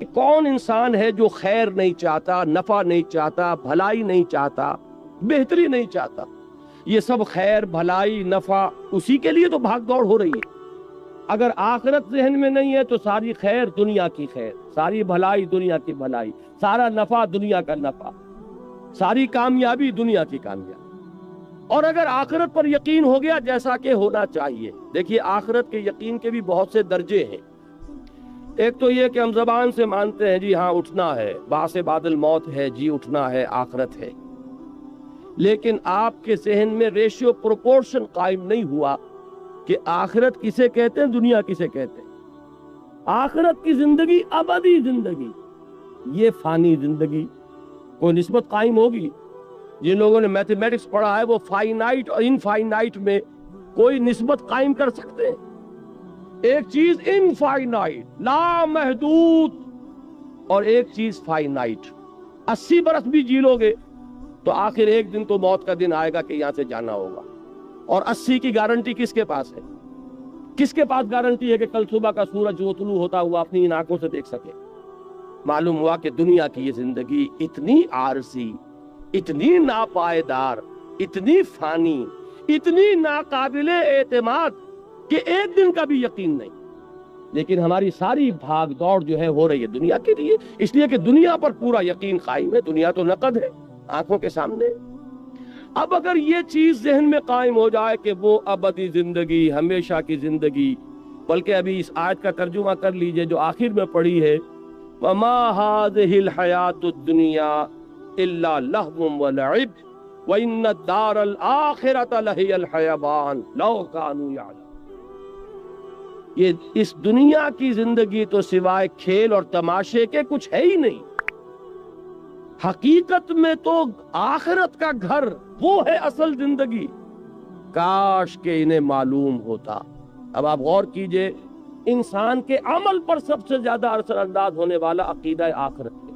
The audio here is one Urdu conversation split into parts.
کون انسان ہے جو خیر نہیں چاہتا، نفع نہیں چاہتا، بھلائی نہیں چاہتا، بہتری نہیں چاہتا؟ یہ سب خیر، بھلائی، نفع اسی کے لیے تو بھاگ دوڑ ہو رہی ہے۔ اگر آخرت ذہن میں نہیں ہے تو ساری خیر دنیا کی خیر، ساری بھلائی دنیا کی بھلائی، سارا نفع دنیا کا نفع، ساری کامیابی دنیا کی کامیابی۔ اور اگر آخرت پر یقین ہو گیا جیسا کہ ہونا چاہیے، دیکھیے آخرت کے یقین کے بھی بہت سے درجے ہیں۔ ایک تو یہ کہ ہم زبان سے مانتے ہیں جی ہاں اٹھنا ہے، بعث بعد الموت ہے، جی اٹھنا ہے، آخرت ہے، لیکن آپ کے ذہن میں ریشیو پروپورشن قائم نہیں ہوا کہ آخرت کسے کہتے ہیں، دنیا کسے کہتے ہیں۔ آخرت کی زندگی ابدی زندگی، یہ فانی زندگی، کوئی نسبت قائم ہوگی؟ جن لوگوں نے میتھمیٹکس پڑھا ہے وہ فائنائٹ اور انفائنائٹ میں کوئی نسبت قائم کر سکتے ہیں؟ ایک چیز انفائنائٹ لامحدود اور ایک چیز فائنائٹ۔ 80 برس بھی جی لو گے تو آخر ایک دن تو موت کا دن آئے گا کہ یہاں سے جانا ہوگا، اور 80 کی گارنٹی کس کے پاس ہے؟ کس کے پاس گارنٹی ہے کہ کل صبح کا سورج جو طلوع ہوتا ہوا اپنی ان آنکھوں سے دیکھ سکے؟ معلوم ہوا کہ دنیا کی یہ زندگی اتنی عارضی، اتنی ناپائیدار، اتنی فانی، اتنی ناقابل اعتماد کہ ایک دن کا بھی یقین نہیں۔ لیکن ہماری ساری بھاگ دوڑ جو ہے ہو رہی ہے دنیا کے لیے، اس لیے کہ دنیا پر پورا یقین قائم ہے، دنیا تو نقد ہے آنکھوں کے سامنے۔ اب اگر یہ چیز ذہن میں قائم ہو جائے کہ وہ ابدی زندگی، ہمیشہ کی زندگی، بلکہ ابھی اس آیت کا ترجمہ کر لیجئے جو آخر میں پڑھی ہے، وَمَا هَذِهِ الْحَيَاةُ الدُّنْيَا إِلَّا لَهْوٌ وَلَعِبٌ وَإِنَّ الدَّارَ الْآخِرَةَ لَهِيَ الْحَيَوَانُ لَوْ كَانُوا يَعْلَمُونَ۔ یہ اس دنیا کی زندگی تو سوائے کھیل اور تماشے کے کچھ ہے ہی نہیں۔ حقیقت میں تو آخرت کا گھر وہ ہے اصل زندگی، کاش کہ انہیں معلوم ہوتا۔ اب آپ غور کیجئے، انسان کے عمل پر سب سے زیادہ اثر انداز ہونے والا عقیدہ آخرت ہے۔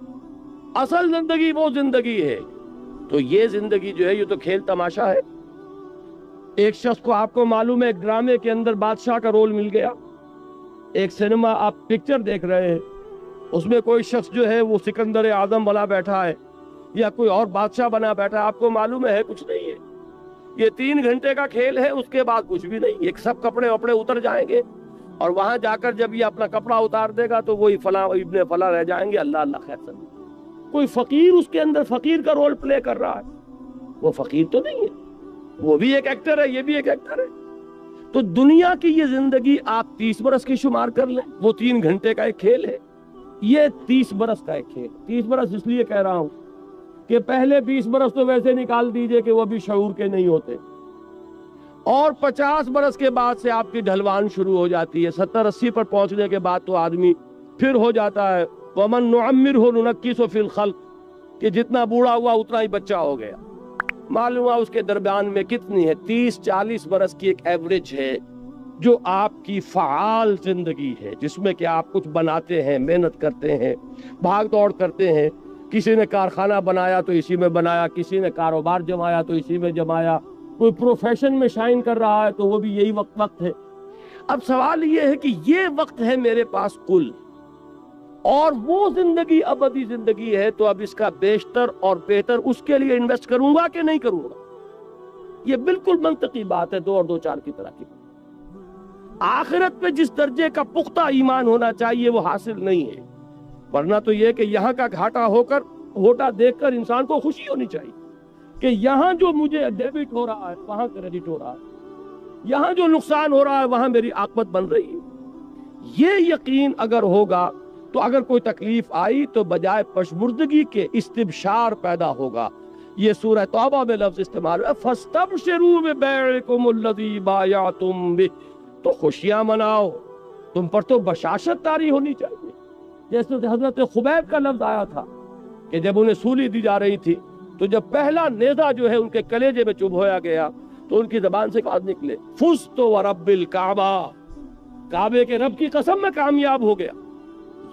اصل زندگی وہ زندگی ہے، تو یہ زندگی جو ہے یہ تو کھیل تماشا ہے۔ ایک شخص کو آپ کو معلوم ہے ایک ڈرامے کے اندر بادشاہ کا رول مل گیا، ایک سینما آپ پکچر دیکھ رہے ہیں، اس میں کوئی شخص جو ہے وہ سکندر اعظم بنا بیٹھا ہے یا کوئی اور بادشاہ بنا بیٹھا ہے، آپ کو معلوم ہے کچھ نہیں ہے، یہ 3 گھنٹے کا کھیل ہے، اس کے بعد کچھ بھی نہیں، یہ سب کپڑے وپڑے اتر جائیں گے، اور وہاں جا کر جب یہ اپنا کپڑا اتار دے گا تو وہی فلاں ابن فلاں رہ جائیں گے، اللہ اللہ خیر سن۔ کوئی فقیر اس کے اندر فقیر کا رول پلے کر رہا ہے، وہ فقیر تو نہیں ہے، وہ بھی ایک ایکٹر ہے، یہ بھی ایک ایکٹر ہے۔ تو دنیا کی یہ زندگی آپ 30 برس کی شمار کر لیں، وہ 3 گھنٹے کا ایک کھیل ہے، یہ 30 برس کا ایک کھیل۔ 30 برس اس لیے کہہ رہا ہوں کہ پہلے 20 برس تو ویسے نکال دیجئے کہ وہ بھی شعور کے نہیں ہوتے، اور 50 برس کے بعد سے آپ کی ڈھلوان شروع ہو جاتی ہے، 70-80 پر پہنچنے کے بعد تو آدمی پھر ہو جاتا ہے وَمَن نُعَمِّرْهُ نُنَكِّسُ فِي الْخَلْقِ، کہ جتنا بوڑھا ہوا اتنا ہی بچہ ہو گیا۔ معلوم ہوا اس کے درمیان میں کتنی ہے، 30-40 برس کی ایک ایوریج ہے جو آپ کی فعال زندگی ہے، جس میں کہ آپ کچھ بناتے ہیں، محنت کرتے ہیں، بھاگ دوڑ کرتے ہیں۔ کسی نے کارخانہ بنایا تو اسی میں بنایا، کسی نے کاروبار جمایا تو اسی میں جمایا، کوئی پروفیشن میں شائن کر رہا ہے تو وہ بھی یہی وقت ہے۔ اب سوال یہ ہے کہ یہ وقت ہے میرے پاس کل، اور وہ زندگی ابدی زندگی ہے، تو اب اس کا بیشتر اور بہتر اس کے لیے انویسٹ کروں گا کہ نہیں کروں گا؟ یہ بالکل منطقی بات ہے، 2 اور 2 4 کی طرح کی۔ آخرت پہ جس درجے کا پختہ ایمان ہونا چاہیے وہ حاصل نہیں ہے، ورنہ تو یہ کہ یہاں کا گھاٹا ہو کر گھوٹا دیکھ کر انسان کو خوشی ہونی چاہیے کہ یہاں جو مجھے ڈیبٹ ہو رہا ہے وہاں کریڈٹ ہو رہا ہے، یہاں جو نقصان ہو رہا ہے وہاں میری عاقبت بن رہی ہے۔ یہ یقین اگر ہوگا تو اگر کوئی تکلیف آئی تو بجائے پشمردگی کے استبشار پیدا ہوگا۔ یہ سورہ توبہ میں لفظ استعمال ہے فَاسْتَبْشِرُوا بِبَيْعِكُمُ الَّذِي بَایَعْتُم بِهِ، تو خوشیاں مناؤ، تم پر تو بشاشت طاری ہونی چاہیے۔ جیسے حضرت خبیب کا لفظ آیا تھا کہ جب انہیں سولی دی جا رہی تھی تو جب پہلا نیزہ جو ہے ان کے کلیجے میں چبھ ہویا گیا تو ان کی زبان سے بات نکلے فزت ورب الکعبہ، کعبے کے رب کی قسم میں کامیاب ہو گیا۔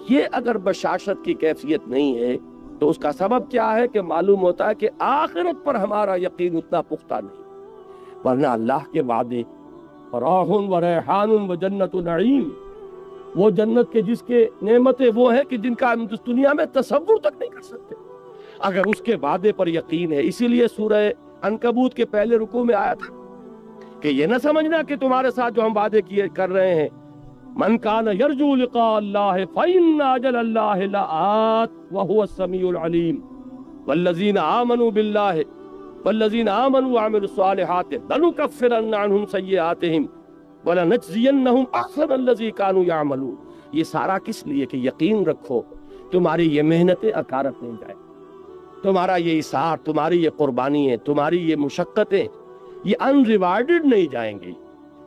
یہ اگر بشاشت کی کیفیت نہیں ہے تو اس کا سبب کیا ہے کہ معلوم ہوتا ہے کہ آخرت پر ہمارا یقین اتنا پختہ نہیں، ورنہ اللہ کے وعدے فراح و ریحان و جنت نعیم، وہ جنت کے جس کے نعمتیں وہ ہیں کہ جن کا ہم اس دنیا میں تصور تک نہیں کر سکتے، اگر اس کے وعدے پر یقین ہے۔ اسی لیے سورہ عنکبوت کے پہلے رکوع میں آیا تھا کہ یہ نہ سمجھنا کہ تمہارے ساتھ جو ہم وعدے کیے کر رہے ہیں، من کان یرجو لقاء اللہ فإن اجل اللہ لآت وهو السمیع العلیم والذین آمنوا باللہ والذین آمنوا وعملوا الصالحات لنکفرن عنہم سیئاتہم ولنجزینہم احسن الذی کانوا یعملون۔ یہ سارا کس لیے کہ یقین رکھو تمہاری یہ محنتیں اکارت نہیں جائیں، تمہارا یہ اثار، تمہاری یہ قربانی ہے، تمہاری یہ مشقتیں یہ ان ریوارڈڈ نہیں جائیں گی۔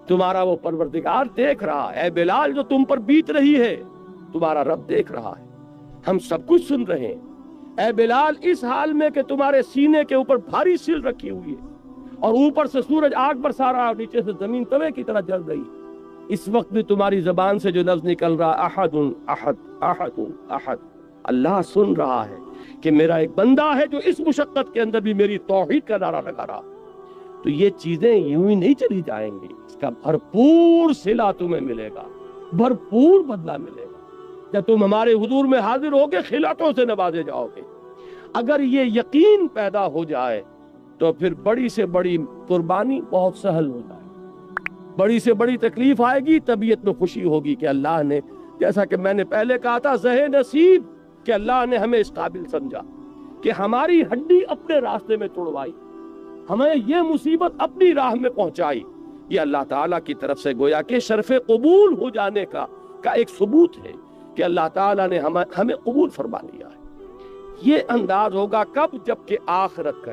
تمہارا وہ پروردگار دیکھ رہا ہے، اے بلال جو تم پر بیت رہی ہے تمہارا رب دیکھ رہا ہے، ہم سب کچھ سن رہے ہیں۔ اے بلال اس حال میں کہ تمہارے سینے کے اوپر بھاری سل رکھی ہوئی ہے اور اوپر سے سورج آگ برسا رہا ہے اور نیچے سے زمین توے کی طرح جل رہی ہے، اس وقت بھی تمہاری زبان سے جو لفظ نکل رہا احد احد احد احد، اللہ سن رہا ہے کہ میرا ایک بندہ ہے جو اس مشقت کے اندر بھی میری توحید کا نعرہ لگا رہا۔ تو یہ چیزیں یوں ہی نہیں چلی جائیں گی، اس کا بھرپور صلہ تمہیں ملے گا، بھرپور بدلہ ملے گا۔ جب تم ہمارے حضور میں حاضر ہوگے خلعتوں سے نوازے جاؤ گے۔ اگر یہ یقین پیدا ہو جائے تو پھر بڑی سے بڑی قربانی بہت سہل ہو جائے، بڑی سے بڑی تکلیف آئے گی طبیعت میں خوشی ہوگی کہ اللہ نے، جیسا کہ میں نے پہلے کہا تھا، زہ نصیب کہ اللہ نے ہمیں اس قابل سمجھا کہ ہماری ہڈی اپنے راستے میں توڑوائی، ہمیں یہ مصیبت اپنی راہ میں پہنچائی۔ یہ اللہ تعالیٰ کی طرف سے گویا کہ شرف قبول ہو جانے کا ایک ثبوت ہے کہ اللہ تعالیٰ نے ہمیں قبول فرما لیا ہے۔ یہ انداز ہوگا کب؟ جب کہ آخرت کا